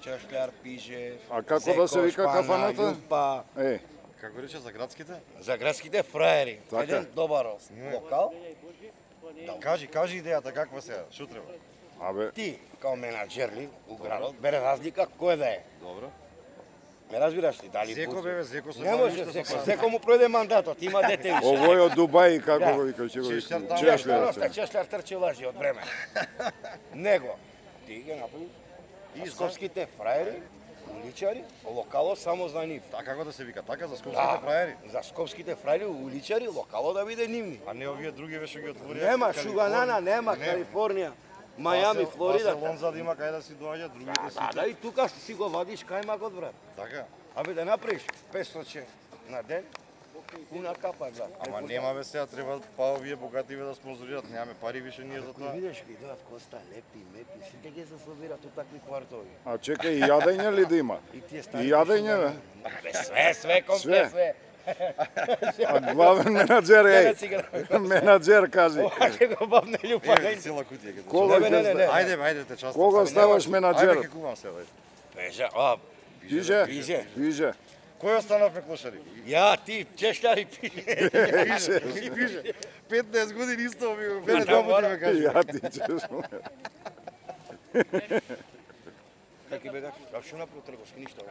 Чешляр, Пиже, А како да се вика кафаната? Јупа. Како рече за градските? За градските фраери. Така. Еден добар локал. Кажи идејата каква се, што треба? Абе, Ти, као менаџер ли, у градот, бере разлика кој да е. Добро. Ме разбираш ли, дали Зеко бе, Зеко се Не може Зеко, Зеко му пројде мандатот, има дете више. овој од Дубај, како го вика, ќе го Чешляр вика. таму. Чешляр. Оста Чешляр трчи лажи од време. Него, ти ги направи. И скопските фраери, уличари, локало само за нив. Така како да се вика, така за скопските фраери. За скопските фраери, уличари, локало да биде нивни. А не овие други веше ги отворија. Нема Шуганана, нема Калифорнија, Мајами, Флорида. Лонза да има кај да си доаѓа, другите си. Да, и тука си го вадиш кајмакот, брат. Така. Абе да направиш 500 на ден, пуна капа, брат. Ама нема бе сега, треба па овие богативе да спонзорираат, немаме пари више ние за тоа. Видиш ги, дојат Коста, Лепи, Мепи, сите ги се собират у такви квартови. А чекај, и јадење ли да има? И тие И јадење, бе? Абе, све, комплет, све. А главен менаџер, менаџер, кажи. Ова ќе го бавне Љупа. Еве цела кутија ќе Кога Не, ќе не. Ајде те часто. Кога ставаш Ајде менаџер? ќе кувам се, ајде. Пежа, Пиже? Пиже. Пиже. Кој останавме клошари? Ја, ти, Чешляр и Пиже. Пише. 15 години исто ми го мене два пати ме кажи. Ја ти чеш. Како бегаш? Што направи трговски ништо?